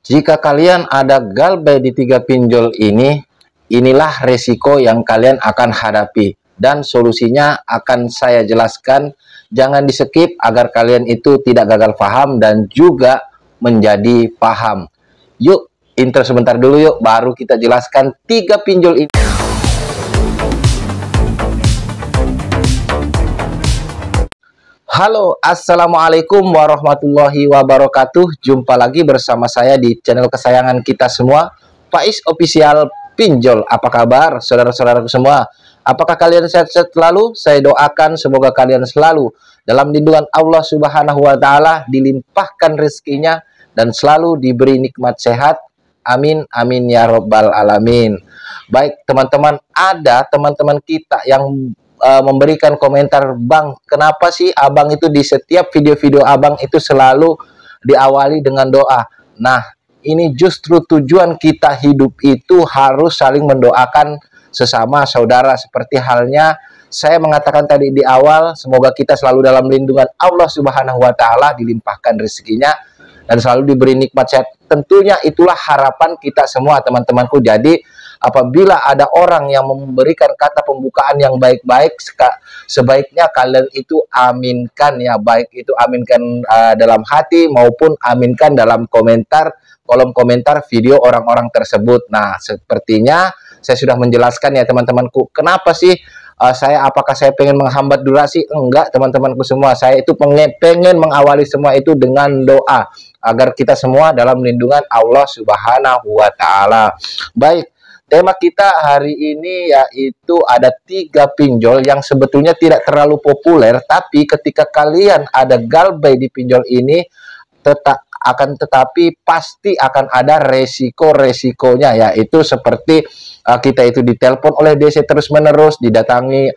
Jika kalian ada galbay di 3 pinjol ini, inilah resiko yang kalian akan hadapi. Dan solusinya akan saya jelaskan. Jangan di-skip agar kalian itu tidak gagal paham dan juga menjadi paham. Yuk, intro sebentar dulu yuk, baru kita jelaskan 3 pinjol ini. Halo, assalamualaikum warahmatullahi wabarakatuh. Jumpa lagi bersama saya di channel kesayangan kita semua, Faiz Official Pinjol. Apa kabar saudara-saudaraku semua? Apakah kalian sehat-sehat selalu? Saya doakan semoga kalian selalu dalam lindungan Allah Subhanahu wa Ta'ala, dilimpahkan rezekinya dan selalu diberi nikmat sehat. Amin, amin ya robbal alamin. Baik teman-teman, ada teman-teman kita yang memberikan komentar, "Bang, kenapa sih abang itu di setiap video-video abang itu selalu diawali dengan doa?" Nah, ini justru tujuan kita hidup itu harus saling mendoakan sesama saudara. Seperti halnya saya mengatakan tadi di awal, semoga kita selalu dalam lindungan Allah Subhanahu wa Ta'ala, dilimpahkan rezekinya dan selalu diberi nikmat sehat. Tentunya itulah harapan kita semua teman-temanku. Jadi apabila ada orang yang memberikan kata pembukaan yang baik-baik, sebaiknya kalian itu aminkan ya, baik itu aminkan dalam hati maupun aminkan dalam kolom komentar video orang-orang tersebut. Nah, sepertinya saya sudah menjelaskan ya teman-temanku. Kenapa sih apakah saya pengen menghambat durasi? Enggak teman-temanku semua. Saya itu pengen mengawali semua itu dengan doa agar kita semua dalam lindungan Allah Subhanahu wa Ta'ala. Baik. Tema kita hari ini yaitu ada 3 pinjol yang sebetulnya tidak terlalu populer, tapi ketika kalian ada galbay di pinjol ini, tetapi pasti akan ada resiko-resikonya, yaitu seperti kita itu ditelepon oleh DC terus-menerus, didatangi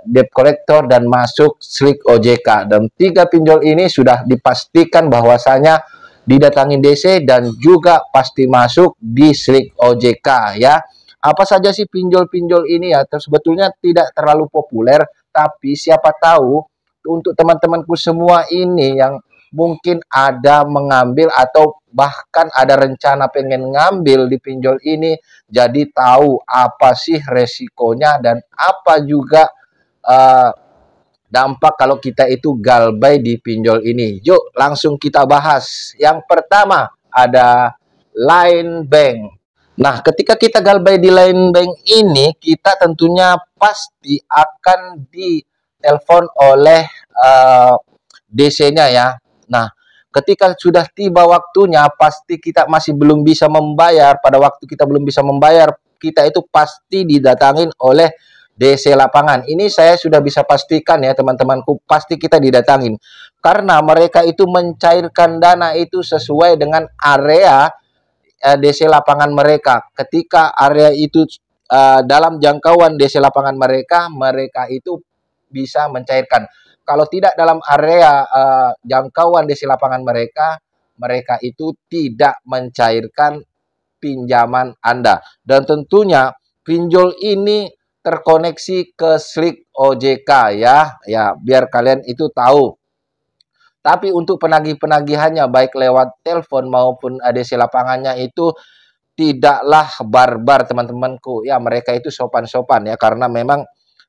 debt collector dan masuk slik OJK. Dan 3 pinjol ini sudah dipastikan bahwasanya didatangi DC dan juga pasti masuk di slik OJK ya. Apa saja sih pinjol-pinjol ini ya? Sebetulnya tidak terlalu populer, tapi siapa tahu untuk teman-temanku semua ini yang mungkin ada mengambil atau bahkan ada rencana pengen ngambil di pinjol ini, jadi tahu apa sih resikonya dan apa juga dampak kalau kita itu galbay di pinjol ini. Yuk langsung kita bahas. Yang pertama ada Line Bank. Nah, ketika kita galbay di Line Bank ini, kita tentunya pasti akan ditelepon oleh DC-nya ya. Nah, ketika sudah tiba waktunya, pasti kita masih belum bisa membayar. Pada waktu kita belum bisa membayar, kita itu pasti didatangin oleh DC lapangan. Ini saya sudah bisa pastikan ya teman-temanku, pasti kita didatangin. Karena mereka itu mencairkan dana itu sesuai dengan area DC lapangan mereka. Ketika area itu dalam jangkauan DC lapangan mereka, mereka itu bisa mencairkan. Kalau tidak dalam area jangkauan DC lapangan mereka, mereka itu tidak mencairkan pinjaman Anda. Dan tentunya pinjol ini terkoneksi ke slik OJK ya, biar kalian itu tahu. Tapi untuk penagih-penagihannya baik lewat telepon maupun ADC lapangannya itu tidaklah barbar teman-temanku. Ya, mereka itu sopan-sopan ya, karena memang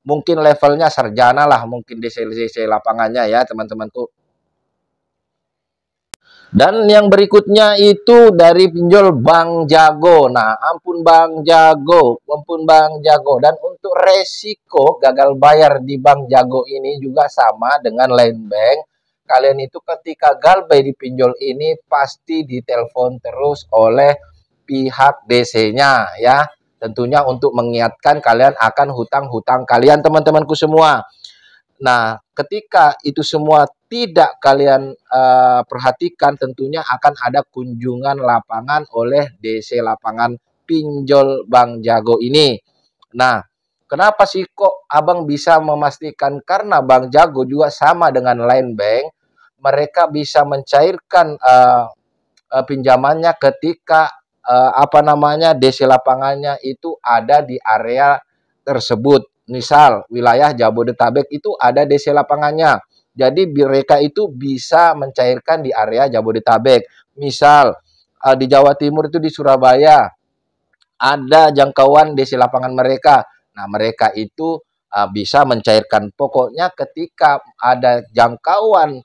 mungkin levelnya sarjana lah mungkin DC lapangannya ya teman-temanku. Dan yang berikutnya itu dari pinjol Bank Jago. Nah, ampun Bank Jago, ampun Bank Jago. Dan untuk resiko gagal bayar di Bank Jago ini juga sama dengan Line Bank. Kalian itu ketika galbay di pinjol ini pasti ditelepon terus oleh pihak DC-nya ya. Tentunya untuk mengingatkan kalian akan hutang-hutang kalian teman-temanku semua. Nah, ketika itu semua tidak kalian perhatikan, tentunya akan ada kunjungan lapangan oleh DC lapangan pinjol Bank Jago ini. Nah, kenapa sih kok abang bisa memastikan? Karena Bank Jago juga sama dengan Line Bank, mereka bisa mencairkan pinjamannya ketika DC lapangannya itu ada di area tersebut. Misal wilayah Jabodetabek itu ada DC lapangannya. Jadi mereka itu bisa mencairkan di area Jabodetabek. Misal di Jawa Timur itu di Surabaya ada jangkauan DC lapangan mereka. Nah, mereka itu bisa mencairkan. Pokoknya ketika ada jangkauan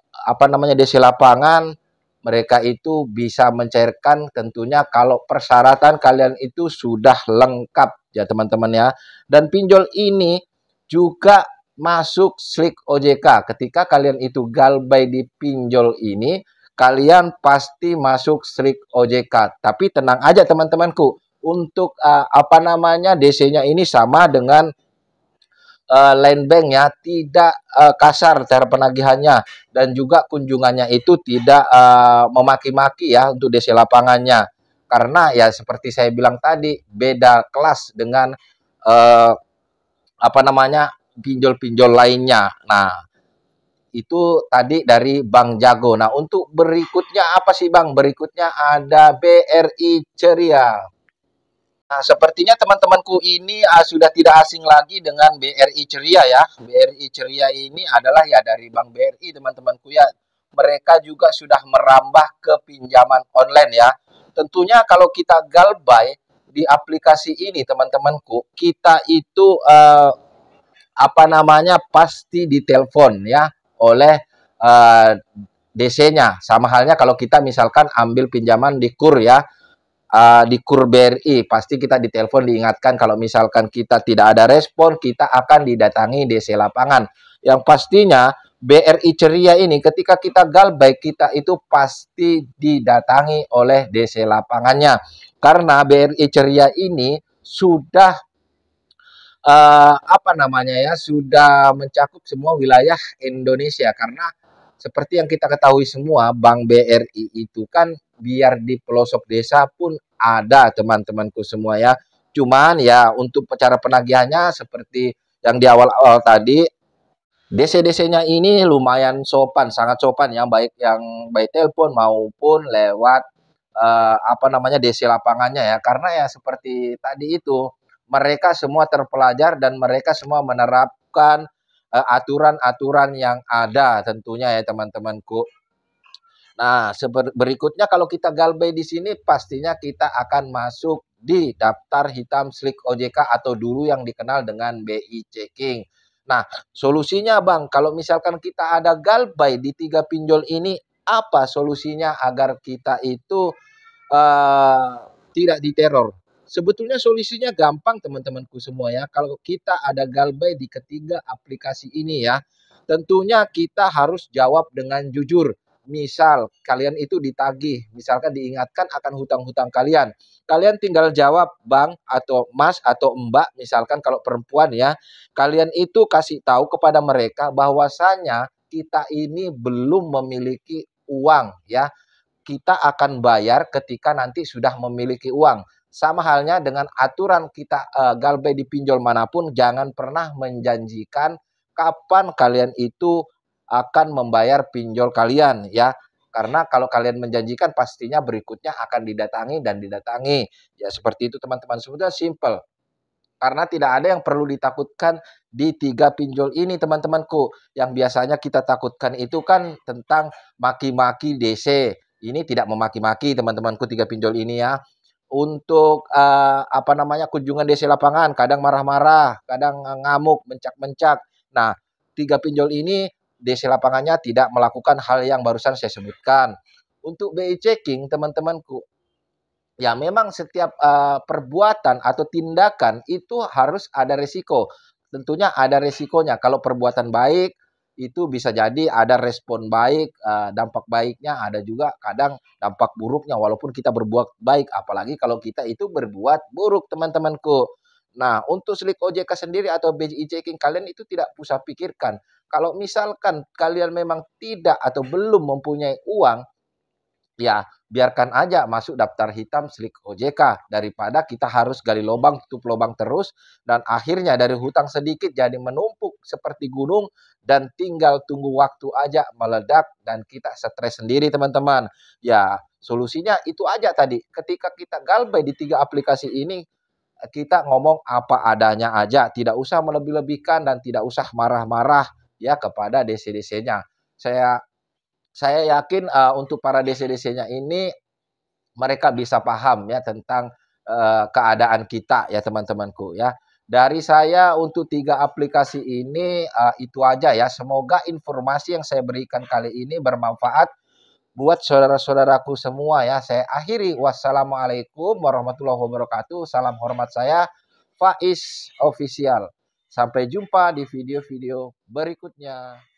apa namanya DC lapangan, mereka itu bisa mencairkan tentunya kalau persyaratan kalian itu sudah lengkap ya teman-teman ya. Dan pinjol ini juga masuk slik OJK. Ketika kalian itu galbay di pinjol ini, kalian pasti masuk slik OJK. Tapi tenang aja teman-temanku, untuk apa namanya DC-nya ini sama dengan land bank ya, tidak kasar cara penagihannya dan juga kunjungannya itu tidak memaki-maki ya untuk DC lapangannya. Karena ya seperti saya bilang tadi, beda kelas dengan apa namanya pinjol-pinjol lainnya. Nah, itu tadi dari Bang Jago. Nah, untuk berikutnya apa sih Bang? Berikutnya ada BRI Ceria. Nah, sepertinya teman-temanku ini sudah tidak asing lagi dengan BRI Ceria ya. BRI Ceria ini adalah ya dari Bank BRI teman-temanku ya. Mereka juga sudah merambah ke pinjaman online ya. Tentunya kalau kita galbay di aplikasi ini teman-temanku, kita itu apa namanya pasti ditelepon ya oleh DC-nya. Sama halnya kalau kita misalkan ambil pinjaman di KUR ya, di KUR BRI pasti kita ditelepon diingatkan kalau misalkan kita tidak ada respon, kita akan didatangi DC lapangan. Yang pastinya BRI Ceria ini ketika kita galbay kita itu pasti didatangi oleh DC lapangannya. Karena BRI Ceria ini sudah apa namanya ya, sudah mencakup semua wilayah Indonesia. Karena seperti yang kita ketahui semua, Bank BRI itu kan biar di pelosok desa pun ada teman-temanku semua ya. Cuman ya untuk cara penagihannya seperti yang di awal-awal tadi, DC-DC-nya ini lumayan sopan, sangat sopan ya, baik yang by telepon maupun lewat apa namanya DC lapangannya ya. Karena ya seperti tadi itu, mereka semua terpelajar dan mereka semua menerapkan aturan-aturan yang ada tentunya ya teman-temanku. Nah, berikutnya kalau kita galbay di sini pastinya kita akan masuk di daftar hitam slik OJK atau dulu yang dikenal dengan BI checking. Nah, solusinya Bang, kalau misalkan kita ada galbay di 3 pinjol ini, apa solusinya agar kita itu uh, tidak diteror? Sebetulnya solusinya gampang teman-temanku semua ya. Kalau kita ada galbay di ketiga aplikasi ini ya, tentunya kita harus jawab dengan jujur. Misal kalian itu ditagih, misalkan diingatkan akan hutang-hutang kalian. Kalian tinggal jawab Bang atau Mas atau Mbak, misalkan kalau perempuan ya. Kalian itu kasih tahu kepada mereka bahwasanya kita ini belum memiliki uang ya, kita akan bayar ketika nanti sudah memiliki uang. Sama halnya dengan aturan kita galbay di pinjol manapun, jangan pernah menjanjikan kapan kalian itu akan membayar pinjol kalian ya. Karena kalau kalian menjanjikan pastinya berikutnya akan didatangi dan didatangi. Ya seperti itu teman-teman, sebetulnya simple. Karena tidak ada yang perlu ditakutkan di 3 pinjol ini teman-temanku. Yang biasanya kita takutkan itu kan tentang maki-maki DC. Ini tidak memaki-maki teman-temanku 3 pinjol ini ya. Untuk apa namanya kunjungan DC lapangan, kadang marah-marah, kadang ngamuk, mencak-mencak. Nah, 3 pinjol ini DC lapangannya tidak melakukan hal yang barusan saya sebutkan. Untuk BI checking teman-temanku, ya memang setiap perbuatan atau tindakan itu harus ada resiko. Tentunya ada resikonya. Kalau perbuatan baik itu bisa jadi ada respon baik, dampak baiknya, ada juga kadang dampak buruknya walaupun kita berbuat baik, apalagi kalau kita itu berbuat buruk teman-temanku. Nah, untuk slik OJK sendiri atau BI checking kalian itu tidak usah pikirkan. Kalau misalkan kalian memang tidak atau belum mempunyai uang, ya biarkan aja masuk daftar hitam slik OJK daripada kita harus gali lubang tutup lubang terus dan akhirnya dari hutang sedikit jadi menumpuk seperti gunung dan tinggal tunggu waktu aja meledak dan kita stres sendiri teman-teman. Ya solusinya itu aja tadi, ketika kita galbay di 3 aplikasi ini kita ngomong apa adanya aja, tidak usah melebih-lebihkan dan tidak usah marah-marah ya kepada DC-DC-nya. Saya saya yakin untuk para DC-DC-nya ini mereka bisa paham ya tentang keadaan kita ya teman-temanku ya. Dari saya untuk 3 aplikasi ini, itu aja ya. Semoga informasi yang saya berikan kali ini bermanfaat buat saudara-saudaraku semua ya. Saya akhiri, wassalamualaikum warahmatullahi wabarakatuh. Salam hormat saya, Faiz Official. Sampai jumpa di video-video berikutnya.